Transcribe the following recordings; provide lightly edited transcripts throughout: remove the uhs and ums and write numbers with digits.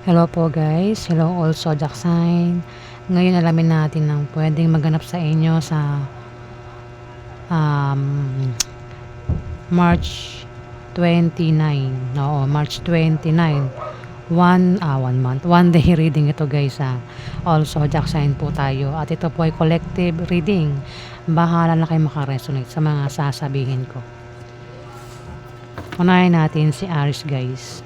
Hello po guys, hello all zodiac sign. Ngayon alamin natin ang pwedeng maganap sa inyo sa um, March 29. Oo, March 29. One month, one day reading ito guys all zodiac sign po tayo. At ito po ay collective reading. Bahala na kayo makaresonate sa mga sasabihin ko. Unahin natin si Aries guys.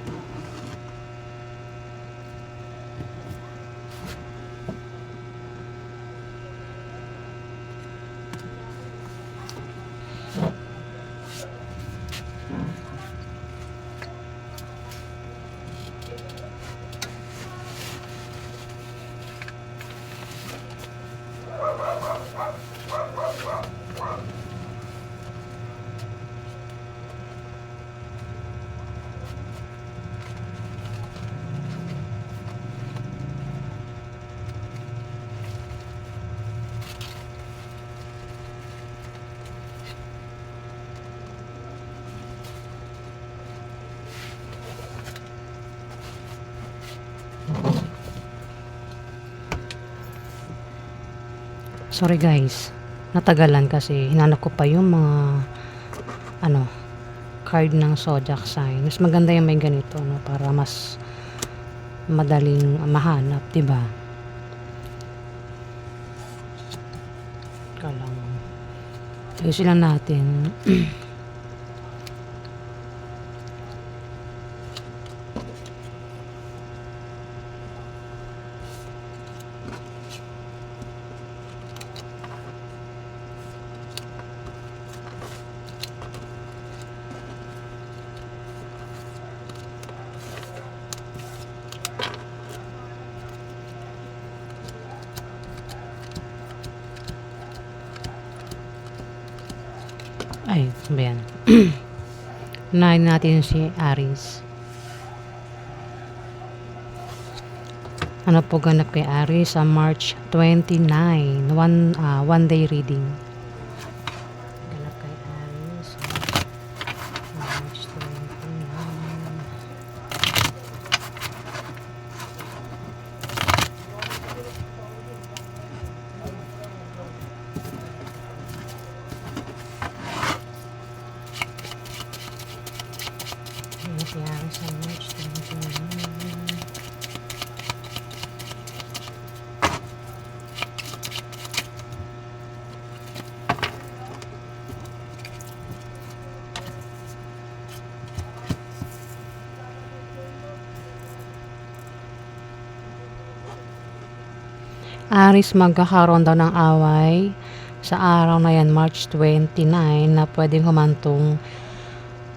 Sorry guys, natagalan kasi hinanap ko pa yung mga card ng zodiac sign. Mas maganda yung may ganito para mas madaling mahanap, 'di ba? Kalang ayusin lang natin. Ay, ba yan? Unahin natin si Aries. Ano po ganap kay Aries sa March 29? One day reading. Ganap kay Aries March 29. Si Aries sa March 29. Aries, magkakaroon daw ng away sa araw na yan, March 29, na pwedeng humantong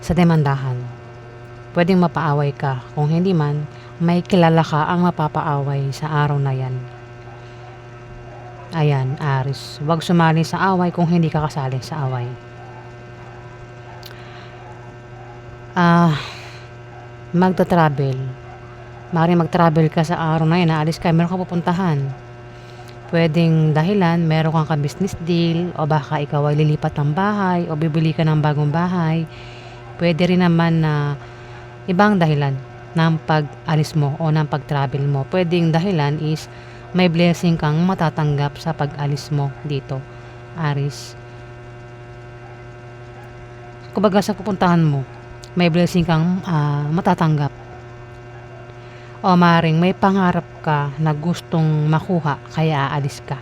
sa demandahan. Pwedeng mapaaway ka. Kung hindi man, may kilala ka ang mapapaaway sa araw na yan. Ayan, Aries. Huwag sumali sa away kung hindi ka kasali sa away. Magta-travel. Maaaring mag-travel ka sa araw na yan. Aalis ka, meron ka pupuntahan. Pwedeng dahilan, meron kang ka-business deal, o baka ikaw ay lilipat ng bahay, o bibili ka ng bagong bahay. Pwede rin naman na ibang dahilan ng pag-alis mo o ng pag-travel mo. Pwedeng dahilan is may blessing kang matatanggap sa pag-alis mo dito, Aries. Kumbaga sa pupuntahan mo, may blessing kang matatanggap. O maring may pangarap ka na gustong makuha kaya aalis ka,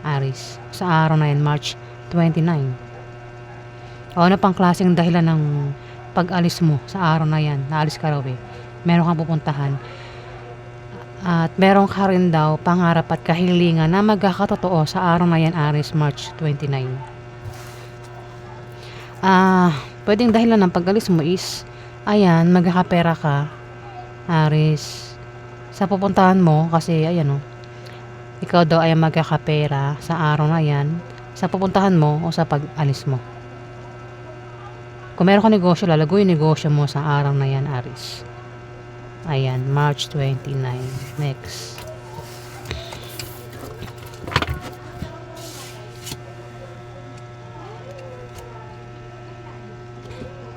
Aries. Sa araw na yan, March 29. O ano pang klaseng dahilan ng pag-alis mo sa araw na yan? Naalis ka raw eh. Meron kang pupuntahan. At meron ka rin daw pangarap at kahilingan na magkakatotoo sa araw na yan, Aries, March 29. Pwedeng dahilan ng pag-alis mo is, ayan, magkakapera ka, Aries, sa pupuntahan mo kasi ayan ikaw daw ay magkakapera sa araw na yan sa pupuntahan mo o sa pag-alis mo. Kung meron ka negosyo, lalago yung negosyo mo sa araw na yan, Aries. Ayan, March 29. Next.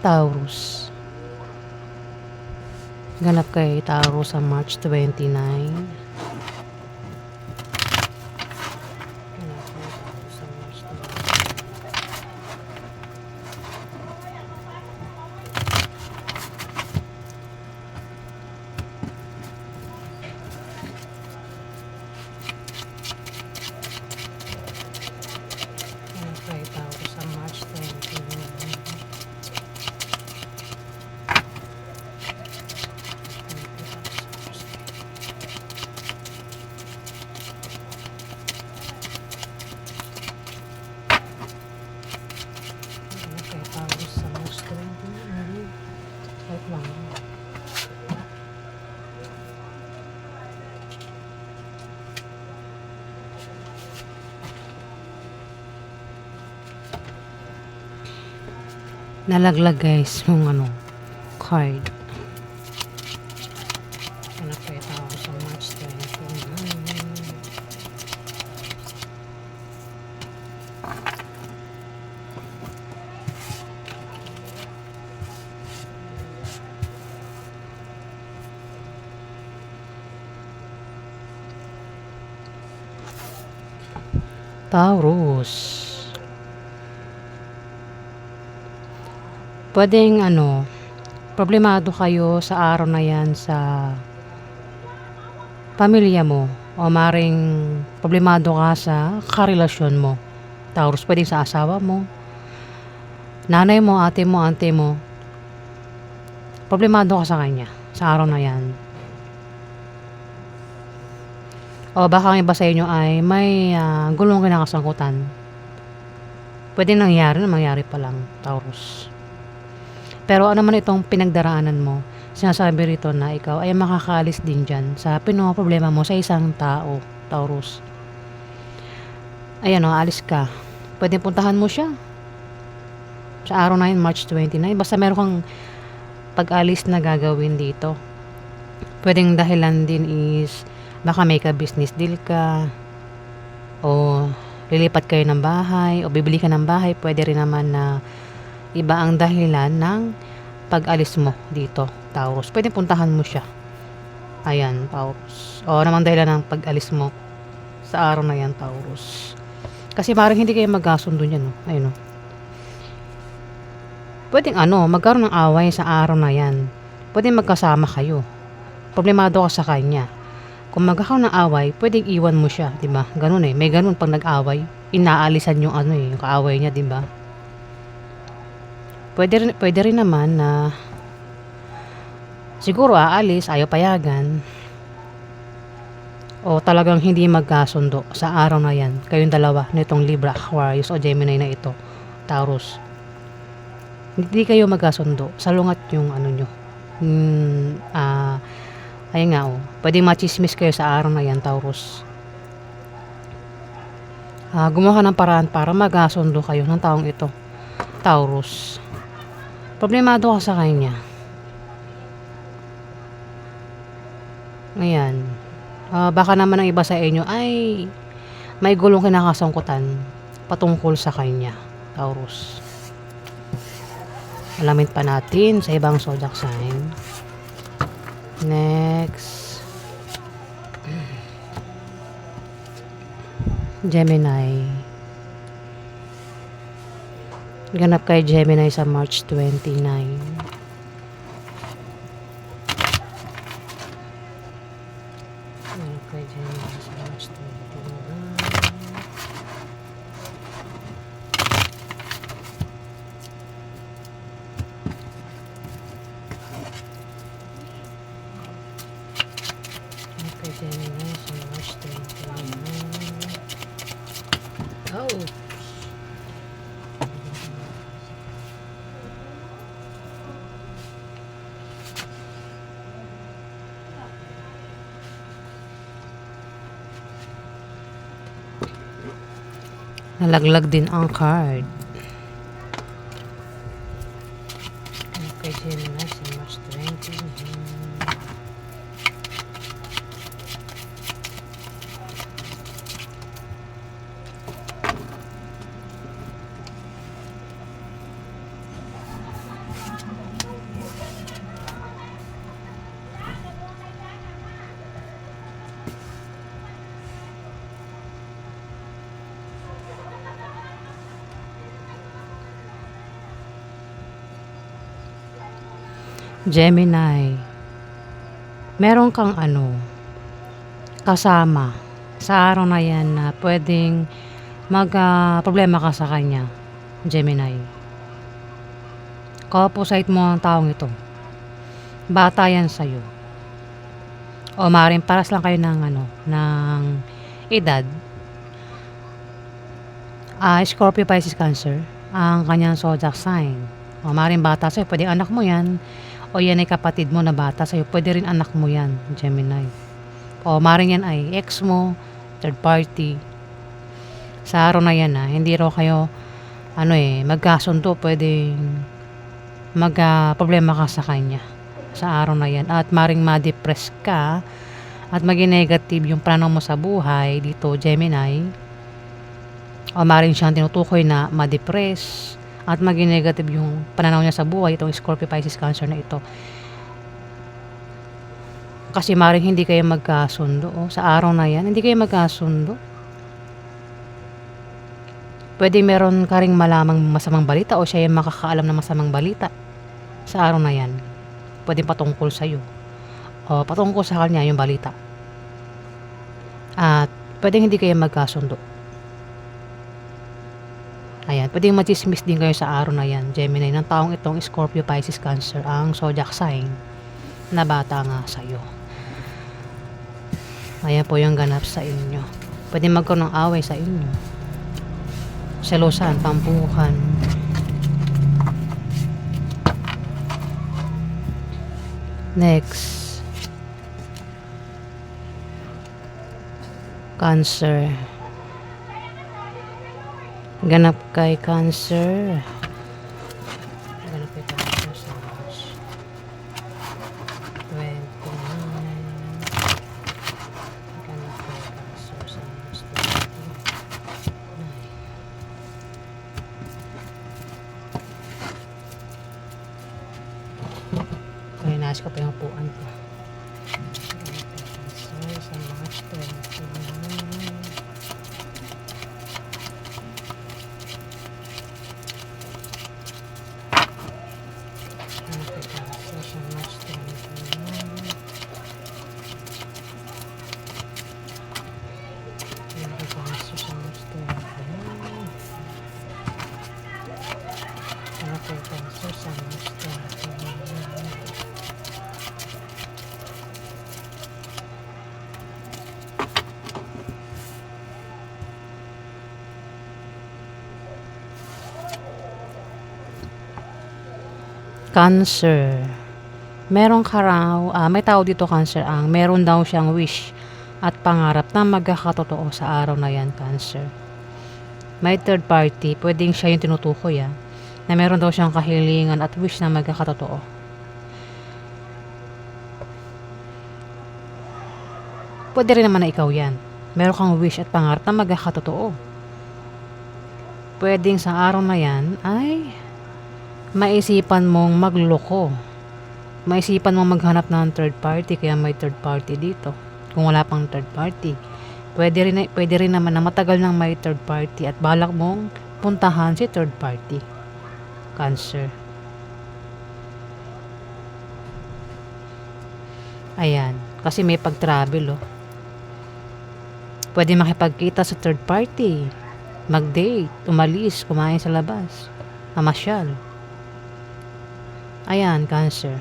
Taurus. Ganap kay Taurus sa March 29. Ganap kay Taurus sa March 29. Ganap kay Taurus sa March 29. Taurus sa March 29. Wait lang. Nalaglag guys yung card. Ano kaya Taurus sa March 29. Taurus. Pwedeng problemado kayo sa araw na yan sa pamilya mo o maring problemado ka sa karelasyon mo. Taurus, pwedeng sa asawa mo, nanay mo, ate mo, ante mo. Problemado ka sa kanya sa araw na yan. O baka ang iba sa inyo ay may gulong kinakasangkutan. Pwede mangyari pa lang, Taurus. Pero ano man itong pinagdaraanan mo, sinasabi rito na ikaw ay makakaalis din dyan sa problema mo sa isang tao, Taurus. Ayan alis ka. Pwede puntahan mo siya sa araw na yun, March 29. Basta meron kang pag-alis na gagawin dito. Pwedeng dahilan din is baka may ka-business deal ka, o lilipat kayo ng bahay, o bibili ka ng bahay. Pwede rin naman na iba ang dahilan ng pag-alis mo dito, Taurus. Pwede puntahan mo siya. Ayan, Taurus. O naman dahilan ng pag-alis mo sa araw na yan, Taurus. Kasi parang hindi kayo magkasundo niyan, Ayun, Pwedeng magkaroon ng away sa araw na yan. Pwedeng magkasama kayo. Problemado ka sa kanya. Kung magkakaroon ng away, pwedeng iwan mo siya, 'di ba? Ganun May ganun pag nag-away, inaalisan yung yung kaaway niya, 'di ba? Pwede rin naman na siguro aalis, ayaw payagan. O talagang hindi magkasundo sa araw na yan. Kayong dalawa nitong Libra, Aquarius o Gemini na ito, Taurus. Hindi kayo magkasundo. Salungat yung nyo. Ayun nga pwedeng machismis kayo sa araw na yan, Taurus. Gumawa ka ng paraan para magkasundo kayo ng taong ito, Taurus. Problemado ka sa kanya. Ayan. Baka naman ang iba sa inyo ay may gulong kinakasangkutan patungkol sa kanya, Taurus. Alamin pa natin sa ibang zodiac sign. Next, Gemini. Ganap kay Gemini sa March 29. Ganap kay Gemini sa March 29. Ganap kay Gemini sa March 29. Oh! Nalaglag din ang card. Okay, Gemini sa March 20. Gemini, meron kang kasama sa araw na yan na pwedeng problema ka sa kanya, Gemini. Ka-opposite mo ang taong ito. Bata yan sa'yo. O maaaring paras lang kayo ng edad. Scorpio, Pisces, Cancer ang kanyang zodiac sign. O maaaring bata sa'yo, pwede anak mo yan. O yan ay kapatid mo na bata sa'yo, pwede rin anak mo yan, Gemini. O maaaring yan ay ex mo, third party. Sa araw na yan hindi raw kayo magkasundo, pwedeng problema ka sa kanya sa araw na yan, at maring ma-depress ka at maging negative yung plano mo sa buhay dito, Gemini. O maring siyang tinutukoy na ma-depress at maging negative yung pananaw niya sa buhay, itong Scorpio, Pisces, Cancer na ito. Kasi maring hindi kayo magkasundo sa araw na yan, hindi kayo magkasundo. Pwede meron ka ring malamang masamang balita o siya yung makakaalam ng masamang balita sa araw na yan. Pwede patungkol sa'yo o patungkol sa kanya yung balita. At pwede hindi kayo magkasundo. Ayan, pwedeng machismis din kayo sa araw na yan, Gemini, ng taong itong Scorpio, Pisces, Cancer, ang zodiac sign na bata nga sa'yo. Ayan po yung ganap sa inyo. Pwede magkaroon ng away sa inyo. Selosan, tampuhan. Next, Cancer. Ganap kay Cancer. Ganap kay Cancer sa March 29. Ganap kay Cancer sa March 29. Kaya naas ko pa yung upuan ko. Cancer sa March 29. Cancer, meron ka raw, may tao dito, Cancer, meron daw siyang wish at pangarap na magkakatotoo sa araw na yan, Cancer. May third party, pwedeng siya yung tinutukoy na meron daw siyang kahilingan at wish na magkakatotoo. Pwede rin naman na ikaw yan. Meron kang wish at pangarap na magkakatotoo. Pwedeng sa araw na yan ay maisipan mong magloko. Maisipan mong maghanap ng third party, kaya may third party dito. Kung wala pang third party, pwede rin naman na matagal nang may third party at balak mong puntahan si third party, Cancer. Ayan, kasi may pag-travel Pwede makipagkita sa third party, mag-date, umalis, kumain sa labas, mamasyal. Ayan, Cancer.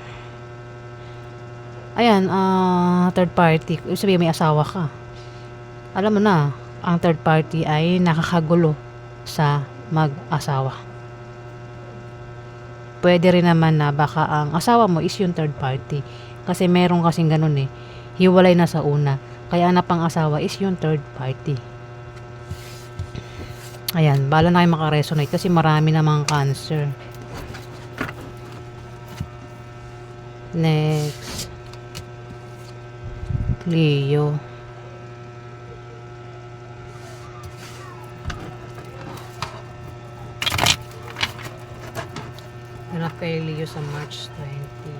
Ayan, third party, sabihin may asawa ka. Alam mo na, ang third party ay nakakagulo sa mag-asawa. Pwede rin naman na baka ang asawa mo is yung third party. Kasi meron kasing ganun hiwalay na sa una. Kaya na pang asawa is yung third party. Ayan, bala na kayo makaresonate kasi marami namang Cancer. Next, Leo. Hanap kay Leo sa March 20.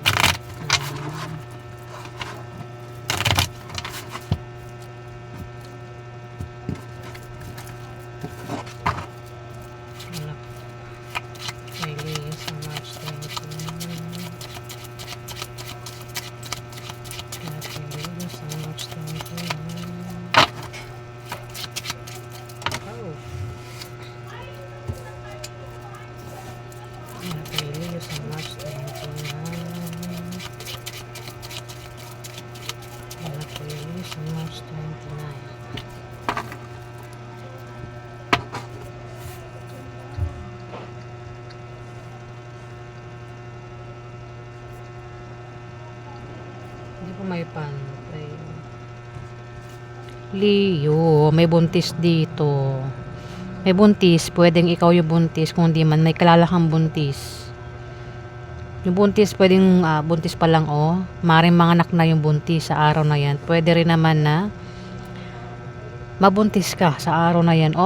Hanap kay Leo sa March 20. sa March 29. Hindi ko may pantay. Leo, may buntis dito. May buntis, pwedeng ikaw yung buntis, kung di man may kilala kang buntis. Yung buntis, pwedeng buntis pa lang maring manganak na yung buntis sa araw na yan. Pwede rin naman na mabuntis ka sa araw na yan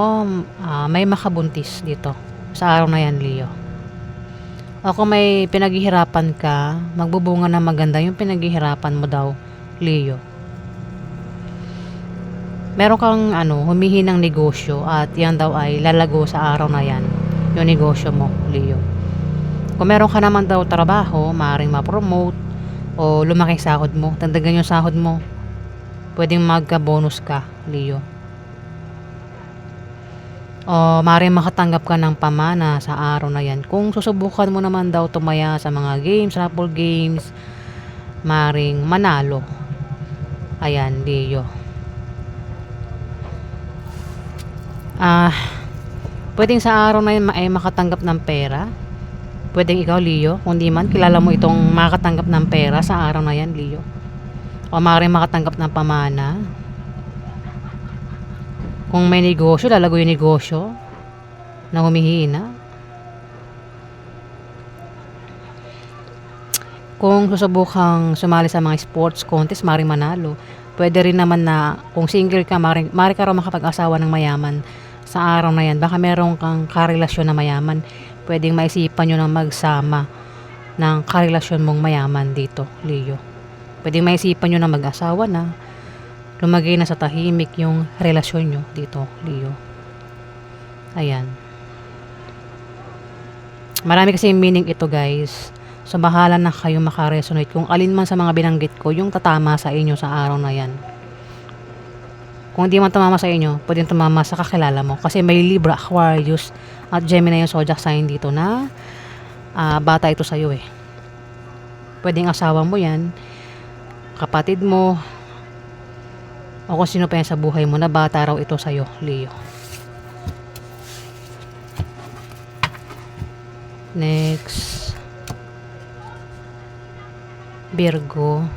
may makabuntis dito sa araw na yan, Leo. O kung may pinaghihirapan ka, magbubunga na maganda yung pinaghihirapan mo daw, Leo. Meron kang humihi ng negosyo at yan daw ay lalago sa araw na yan, yung negosyo mo, Leo. Kung meron ka naman daw trabaho, maaaring ma-promote o lumaki sahod mo, tagdagan yung sahod mo, pwedeng magka-bonus ka, Leo. O maaaring makatanggap ka ng pamana sa araw na yan. Kung susubukan mo naman daw tumaya sa mga games, raffle games, maaaring manalo. Ayan, Leo. Pwedeng sa araw na yun ay makatanggap ng pera. Pwedeng ikaw, Leo, kung di man kilala mo itong makatanggap ng pera sa araw na yan, Leo. O maaaring makatanggap ng pamana. Kung may negosyo, lalago yung negosyo na humihina. Kung susubukang sumali sa mga sports contest, maaaring manalo. Pwede rin naman na kung single ka, maaaring ka raw makapag-asawa ng mayaman sa araw na yan. Baka meron kang karelasyon na mayaman. Pwedeng maisipan nyo na magsama ng karelasyon mong mayaman dito, Leo. Pwedeng maisipan nyo na mag-asawa na, lumagay na sa tahimik yung relasyon nyo dito, Leo. Ayan. Marami kasi meaning ito, guys. So, bahala na kayo makaresonate kung alin man sa mga binanggit ko yung tatama sa inyo sa araw na yan. Kung hindi man tumama sa inyo, pwedeng tumama sa kakilala mo. Kasi may Libra, Aquarius, at Gemini yung zodiac sign dito na bata ito sa'yo eh. Pwedeng asawa mo yan, kapatid mo, o kung sino pa yan sa buhay mo na bata raw ito sa'yo, Leo. Next. Virgo.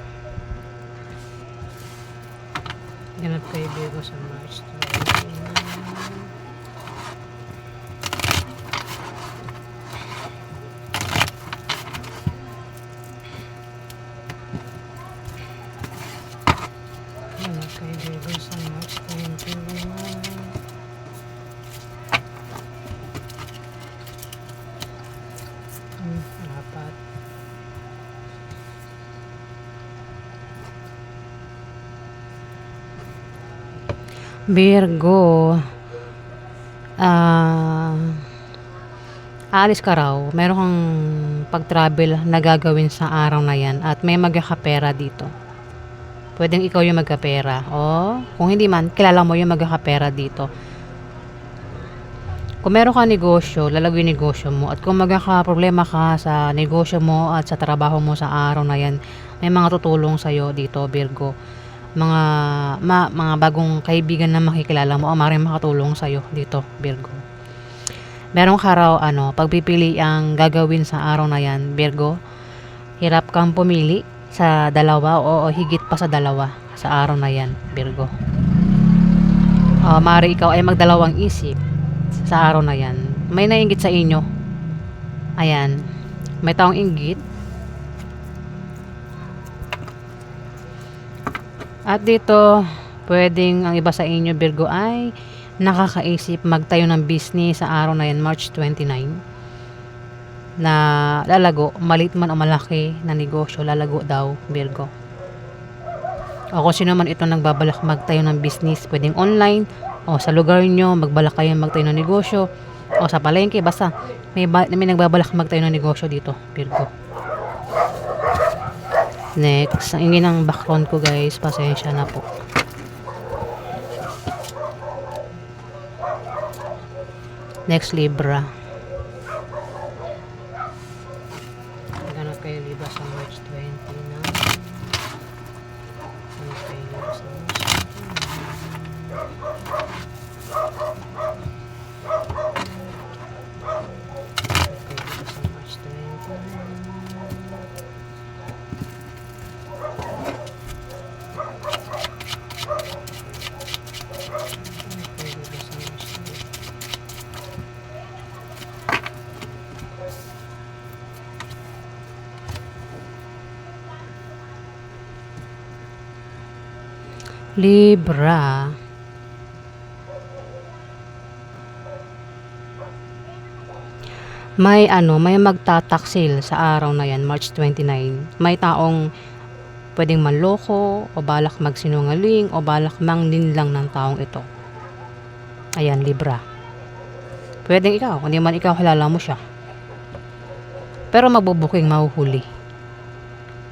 Ganap kay Virgo sa March 29. Ganap kay Virgo sa March 29. Apat. Virgo, aalis ka raw. Meron kang pag-travel na gagawin sa araw na yan at may magkakapera dito. Pwedeng ikaw yung magkapera. O kung hindi man, kilala mo yung magkakapera dito. Kung meron kang negosyo, lalago yung negosyo mo. At kung magkakaproblema ka sa negosyo mo at sa trabaho mo sa araw na yan, may mga tutulong sa'yo dito, Virgo. Mga bagong kaibigan na makikilala mo o maaaring makatulong sa'yo dito, Virgo. Meron ka raw pagpipili ang gagawin sa araw na yan, Virgo. Hirap kang pumili sa dalawa o higit pa sa dalawa sa araw na yan, Virgo. Maaaring ikaw ay magdalawang isip sa araw na yan. May nainggit sa inyo. Ayan. May taong inggit. At dito, pwedeng ang iba sa inyo, Virgo, ay nakakaisip magtayo ng business sa araw na yan, March 29. Na lalago, maliit man o malaki na negosyo, lalago daw, Virgo. O kung sino man ito nagbabalak magtayo ng business, pwedeng online, o sa lugar nyo, magbalak kayo magtayo ng negosyo, o sa palengke, basta may nagbabalak magtayo ng negosyo dito, Virgo. Next, ang ingin ng background ko, guys, pasensya na po. Next, Libra. Ganap kayo, Libra, sa March 20 na Okay, sa March 20. Libra. May magtataksil sa araw na yan, March 29. May taong pwedeng manloko o balak magsinungaling o balak manglinlang ng taong ito. Ayan, Libra. Pwedeng ikaw, hindi man ikaw kilala mo siya. Pero mabubuking mahuhuli.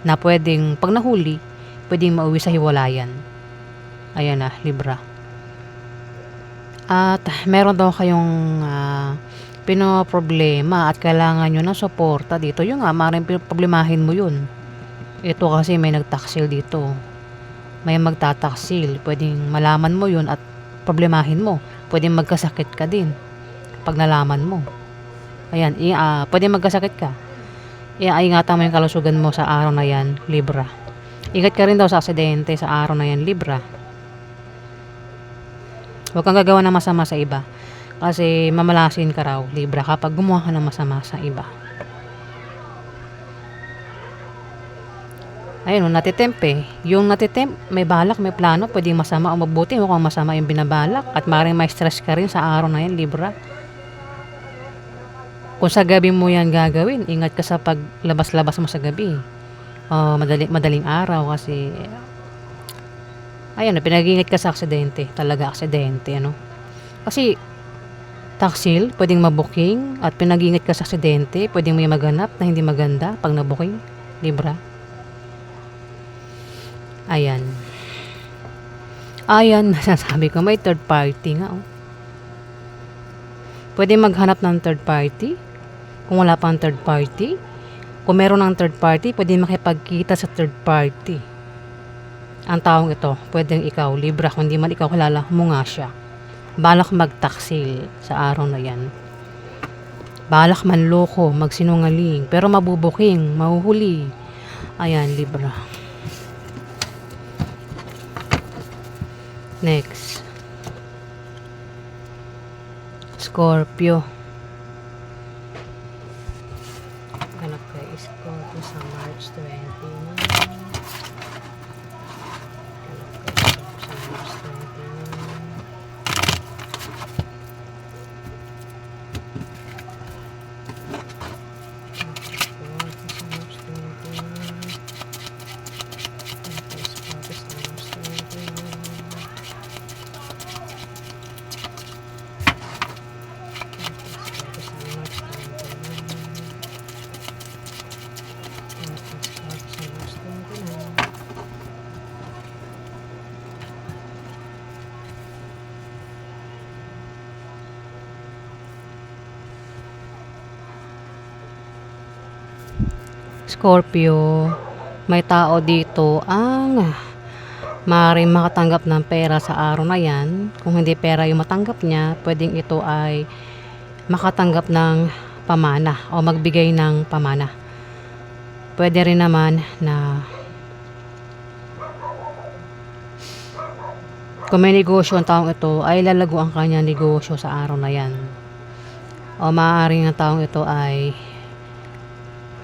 Na pwedeng, pag nahuli, pwedeng mauwi sa hiwalayan. Ayan na, Libra. At meron daw kayong pinoproblema at kailangan nyo ng suporta dito. Yung nga, maaaring problemahin mo yun. Ito kasi may nagtaksil dito. May magtataksil. Pwedeng malaman mo yun at problemahin mo. Pwedeng magkasakit ka din pag nalaman mo. Ayan, pwedeng magkasakit ka. Ingatan mo yung kalusugan mo sa araw na yan, Libra. Ingat ka rin daw sa aksidente sa araw na yan, Libra. Huwag kang gagawa ng masama sa iba. Kasi mamalasin ka raw, Libra, kapag gumawa ka ng masama sa iba. Ayun, natitempt eh. Yung natitempt, may balak, may plano, pwedeng masama o mabuti. Mukhang masama yung binabalak. At maaaring may stress ka rin sa araw na yan, Libra. Kung sa gabi mo yan gagawin, ingat ka sa paglabas-labas mo sa gabi. Madaling araw kasi ayun, pinag-iingat ka sa aksidente. Talaga aksidente, ano? Kasi taksil, pwedeng mabuking at pinag-iingat ka sa aksidente, pwedeng may maganap na hindi maganda pag nabuking, Libra. Ayan. Sabi ko, may third party nga, oh. Pwede maghanap ng third party. Kung wala pang third party, kung meron ng third party, pwede makipagkita sa third party. Ang taong ito, pwedeng ikaw, Libra, kung hindi man ikaw kilala mo nga siya. Balak magtaksil sa araw na yan. Balak manloko, magsinungaling, pero mabubuking, mahuhuli. Ayan, Libra. Next. Scorpio. Ganap kay Scorpio sa March 20. Scorpio, may tao dito ang maaaring makatanggap ng pera sa araw na yan. Kung hindi pera yung matanggap niya, pwedeng ito ay makatanggap ng pamana o magbigay ng pamana. Pwede rin naman na kung may negosyo ang taong ito, ay lalago ang kanyang negosyo sa araw na yan. O maaaring ang taong ito ay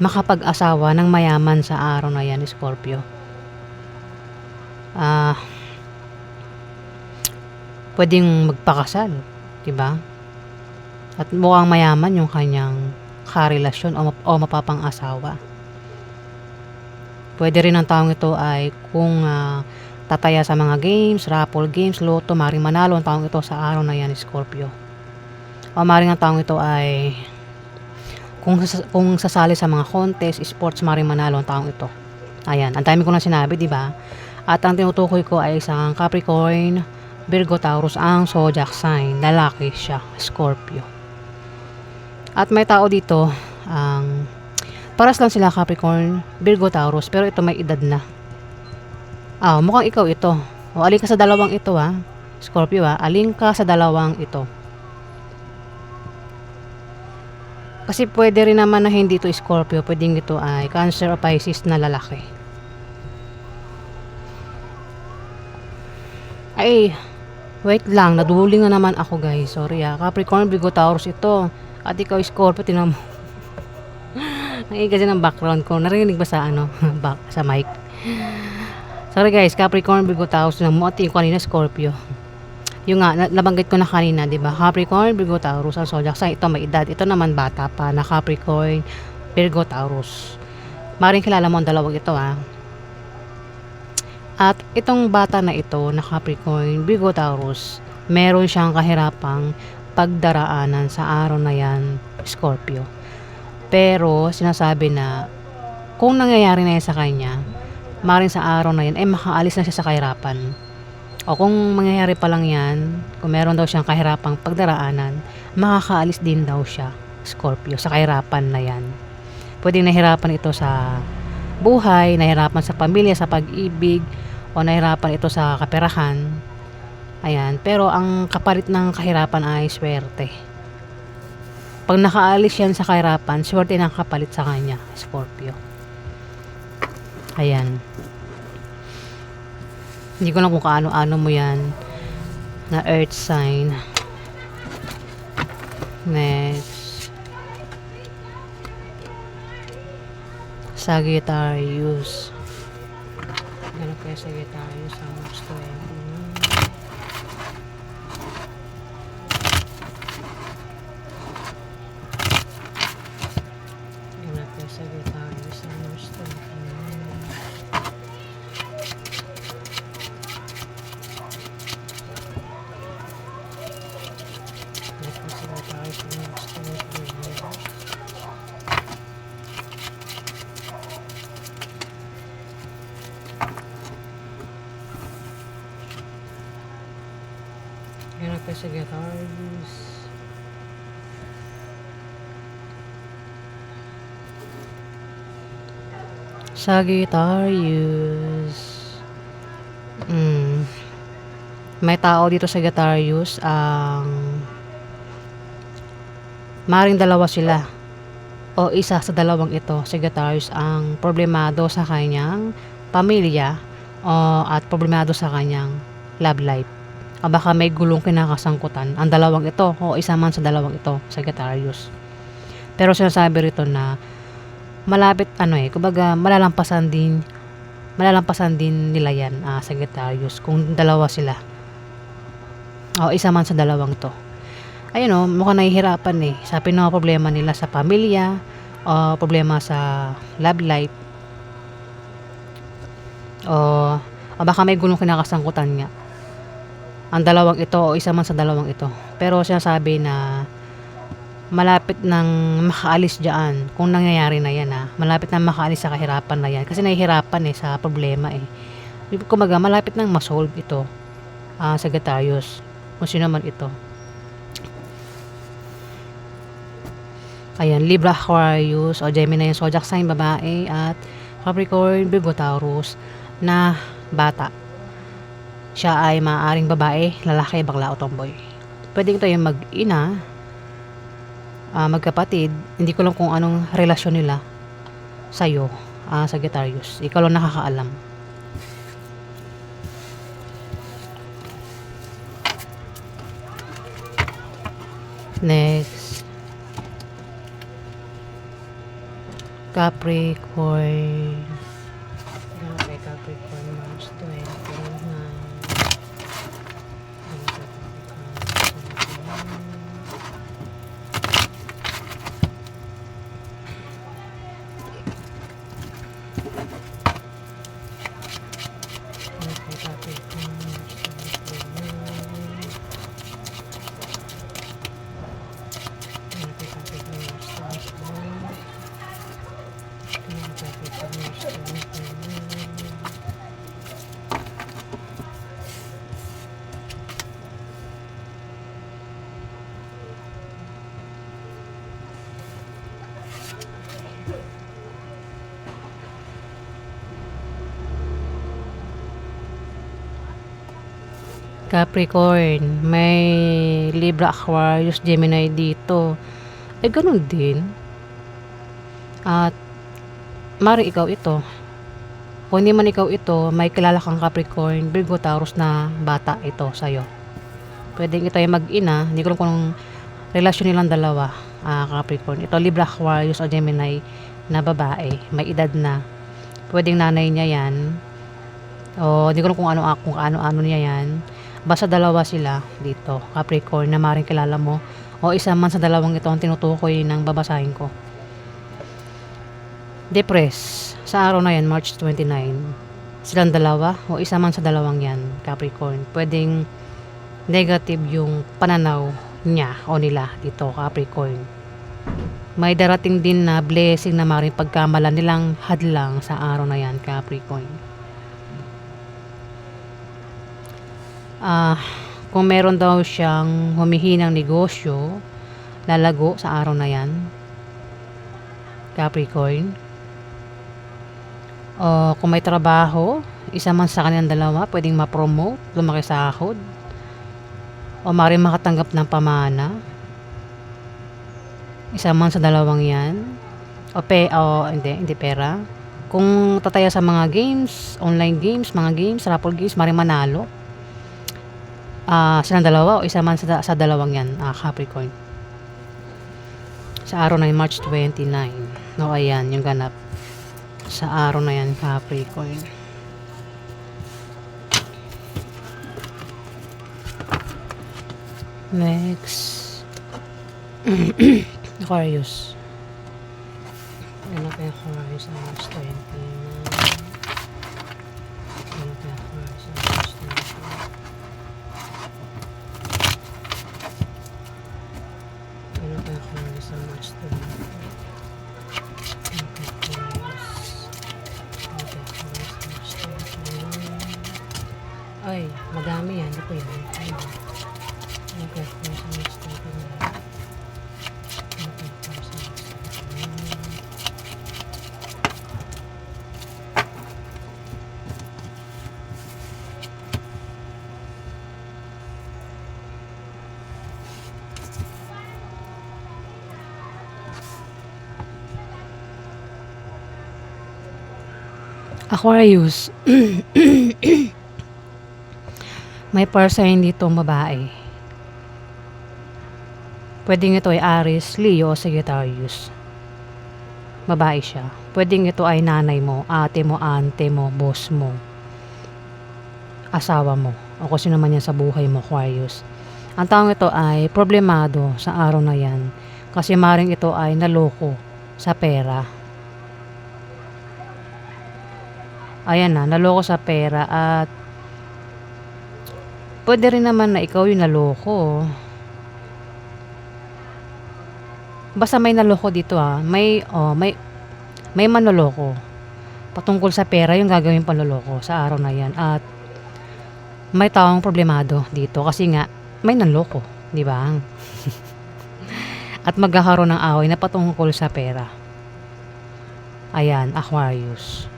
makapag-asawa ng mayaman sa araw na yan, Scorpio. Pwedeng magpakasal, diba? At mukhang mayaman yung kanyang karelasyon o mapapang-asawa. Pwede rin ang taong ito ay kung tataya sa mga games, raffle games, loto, maring manalo ang taong ito sa araw na yan, Scorpio. O maring ang taong ito ay kung sasali sa mga contest, sports, maring manalo ang taong ito. Ayan, ang dami ko na sinabi, di ba? At ang tinutukoy ko ay isang Capricorn, Virgo, Taurus, ang zodiac sign. Lalaki siya, Scorpio. At may tao dito, paras lang sila Capricorn, Virgo, Taurus, pero ito may edad na. Mukhang ikaw ito. O, alin ka sa dalawang ito ha. Scorpio ha. Alin ka sa dalawang ito. Kasi pwede rin naman na hindi ito Scorpio. Pwedeng ito ay Cancer o Pisces na lalaki. Ay, wait lang. Naduling na naman ako guys. Sorry ha. Capricorn, Virgo, Taurus ito. At ikaw Scorpio, tinan mo. Ang kasi ng background ko. Narinig ba sa ano? Sa mic? Sorry guys, Capricorn, Virgo, Taurus na mo at yung kanina Scorpio. Yung nga, nabanggit ko na kanina, di ba? Capricorn, Virgo, Taurus, ang zodiac sign. Ito may edad. Ito naman bata pa na Capricorn, Virgo, Taurus. Maring kilala mo ang dalawang ito ha. At itong bata na ito na Capricorn, Virgo, Taurus, meron siyang kahirapang pagdaraanan sa araw na yan, Scorpio. Pero sinasabi na kung nangyayari na yan sa kanya, maring sa araw na yan, makaalis na siya sa kahirapan. O kung mangyayari pa lang yan, kung meron daw siyang kahirapang pagdaraanan, makakaalis din daw siya, Scorpio, sa kahirapan na yan. Pwedeng nahirapan ito sa buhay, nahirapan sa pamilya, sa pag-ibig, o nahirapan ito sa kaperahan. Ayan, pero ang kapalit ng kahirapan ay swerte. Pag nakaalis yan sa kahirapan, swerte ng kapalit sa kanya, Scorpio. Ayan. Hindi ko lang kung kaano-ano mo yan na earth sign. Next. Sagittarius. Ano kaya Sagittarius ang gusto eh? Ano kaya Sagittarius ang gusto eh? Yan ang Sagittarius. Sagittarius. May tao dito Sagittarius ang maring dalawa sila o isa sa dalawang ito Sagittarius ang problemado sa kanyang pamilya at problemado sa kanyang love life. O baka may gulong kinakasangkutan ang dalawang ito o isa man sa dalawang ito Sagittarius. Pero sinasabi rito na malapit kumbaga malalampasan din nila yan Sagittarius kung dalawa sila o isa man sa dalawang to. Ayun mukhang nahihirapan sa problema nila sa pamilya o problema sa love life o baka may gulong kinakasangkutan nga ang dalawang ito o isa man sa dalawang ito. Pero sinasabi na malapit nang makaalis dyan kung nangyayari na yan malapit nang makaalis sa kahirapan na yan kasi nahihirapan sa problema kumaga malapit nang masolve ito Sagittarius kung sino man ito. Ayan, Libra, Aquarius o Gemini yung zodiac sign babae at Capricorn, Virgo, Taurus na bata. Siya ay maaaring babae, lalaki, bakla o tomboy. Pwede ito yung mag-ina, magkapatid. Hindi ko lang kung anong relasyon nila sa'yo, Sagittarius. Ikaw lang nakakaalam. Next. Capricorn. Okay, Capricorn, March 29. Capricorn, Capricorn, may Libra, Aquarius, Gemini dito. Ganun din. At mari ikaw ito. Kung hindi man ikaw ito, may kilala kang Capricorn, Virgo, Taurus na bata ito sa'yo. Pwedeng ito ay mag-ina. Hindi ko alam kung relasyon nilang dalawa, Capricorn. Ito Libra, Aquarius o Gemini na babae. May edad na. Pwedeng nanay niya yan. O hindi ko alam kung ano niya yan. Basta dalawa sila dito, Capricorn, na maring kilala mo. O isa man sa dalawang ito ang tinutukoy ng babasahin ko. Depress. Sa araw na yan, March 29. Silang dalawa o isa man sa dalawang yan, Capricorn. Pwedeng negative yung pananaw niya o nila dito, Capricorn. May darating din na blessing na maring pagkamalan nilang hadlang sa araw na yan, Capricorn. Kung meron daw siyang humihinang negosyo, lalago sa araw na yan, Capricorn. O kung may trabaho, isa man sa kanilang dalawa, pwedeng ma-promote, lumaki sa sahod. O maaaring makatanggap ng pamana. Isa man sa dalawang yan. Hindi pera. Kung tataya sa mga games, online games, raffle games, maaaring manalo. Silang dalawa o isa man sa dalawang yan, Capricorn. Sa araw na yung March 29. No, ayan, yung ganap. Sa araw na yan, Capricorn. Next. Aquarius. Ano kaya Aquarius sa March 29? Ano kaya Aquarius sa March 29? Ano kaya Aquarius sa March 29? Ay, madami yan. Hindi ko yan. Okay, sa next time. Aquarius. May person dito babae. Pwedeng ito ay Aries, Leo o Sagittarius. Babae siya. Pwedeng ito ay nanay mo, ate mo, ante mo, boss mo, asawa mo, o kung sino man yan sa buhay mo, Aquarius. Ang taong ito ay problemado sa araw na yan kasi maring ito ay naloko sa pera. Ayan na, naloko sa pera at pwede rin naman na ikaw yung naloko. Basta may naloko dito may manloloko. Patungkol sa pera yung gagawin panloloko sa araw na yan. At may taong problemado dito kasi nga may nanloko, di ba? At magkakaroon ng away na patungkol sa pera. Ayan, Aquarius.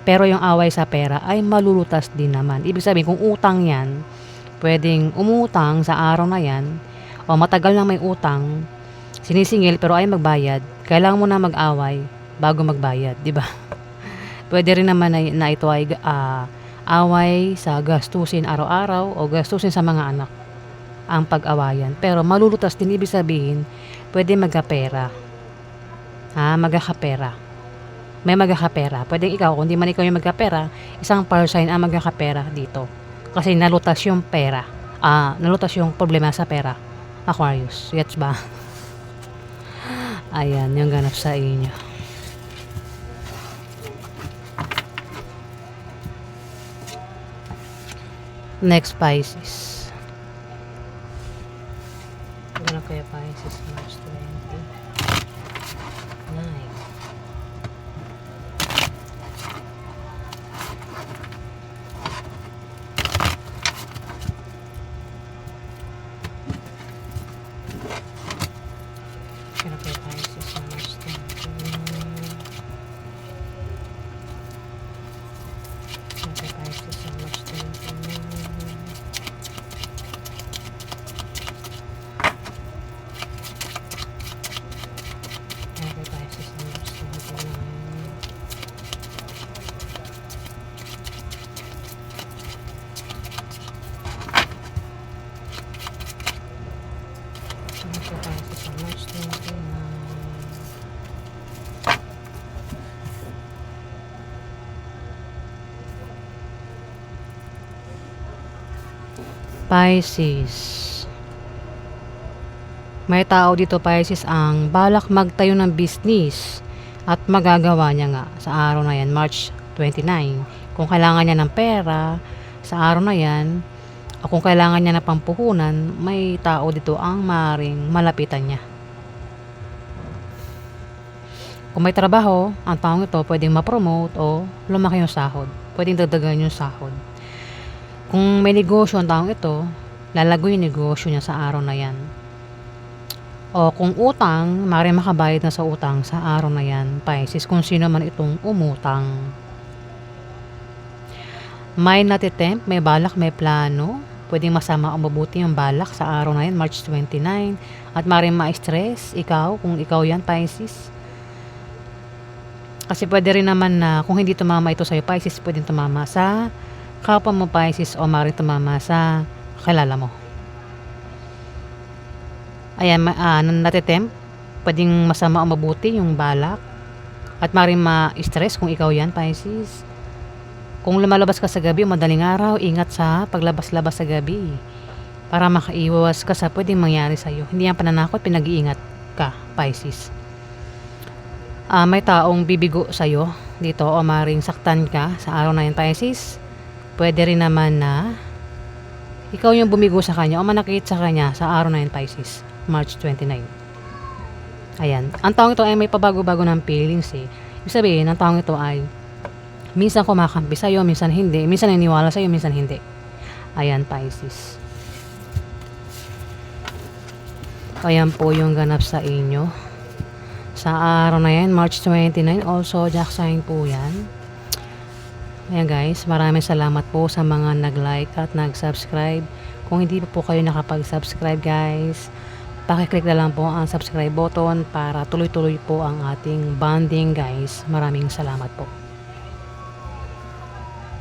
Pero yung away sa pera ay malulutas din naman. Ibig sabihin, kung utang yan, pwedeng umutang sa araw na yan, o matagal na may utang, sinisingil pero ay magbayad, kailangan mo na mag-away bago magbayad, di ba? Pwede rin naman na ito ay away sa gastusin araw-araw o gastusin sa mga anak ang pag-awayan. Pero malulutas din, ibig sabihin, pwede magkapera. Magkakapera. May magkakapera. Pwede ikaw, kung di man ikaw yung magkapera, isang person ang magkakapera dito. Kasi nalutas yung pera. Nalutas yung problema sa pera. Aquarius. Gets ba? Ayan, yung ganap sa inyo. Next, Pisces. Ano kaya Pisces March 29? Ano kaya Pisces March 29? Ano kaya Pisces March 29? Pisces. May tao dito Pisces ang balak magtayo ng business at magagawa niya nga sa araw na yan, March 29. Kung kailangan niya ng pera sa araw na yan, o kung kailangan niya ng pampuhunan, may tao dito ang maaaring malapitan niya. Kung may trabaho, ang taong ito pwedeng ma-promote o lumaki yung sahod. Pwedeng dagdagan yung sahod. Kung may negosyo ang taong ito, lalago yung negosyo niya sa araw na yan. O kung utang, maaaring makabayad na sa utang sa araw na yan, Pisces, kung sino man itong umutang. May natitempt, may balak, may plano. Pwedeng masama o mabuti yung balak sa araw na yan, March 29. At maaaring ma-stress, ikaw, kung ikaw yan, Pisces. Kasi pwede rin naman na kung hindi tumama ito sa'yo, Pisces, pwedeng tumama sa kapwa mo, Pisces, o maaaring tumama sa kakilala mo. Ayan, natitempt, pwedeng masama o mabuti yung balak. At maaaring ma-stress kung ikaw yan, Pisces. Kung lumalabas ka sa gabi o madaling araw, ingat sa paglabas-labas sa gabi para makaiwas ka sa pwedeng mangyari sa'yo. Hindi yan pananakot, pinag-iingat ka, Pisces. May taong bibigo sa'yo dito o maaaring saktan ka sa araw na yan, Pisces. Pwede rin naman na ikaw yung bumigo sa kanya o manakit sa kanya sa araw na yan, Pisces, March 29. Ayan. Ang taong ito ay may pabago-bago ng feelings eh. Ibig sabihin, ang taong ito ay minsan kumakampi sa'yo, minsan hindi. Minsan naniwala sa'yo, minsan hindi. Ayan, Pisces. Ayan po yung ganap sa inyo sa araw na yan, March 29. Also, Jack sign po yan. Ayan guys, maraming salamat po sa mga nag-like at nag-subscribe. Kung hindi pa po kayo nakapag-subscribe guys, pakiclick na lang po ang subscribe button para tuloy-tuloy po ang ating bonding guys. Maraming salamat po.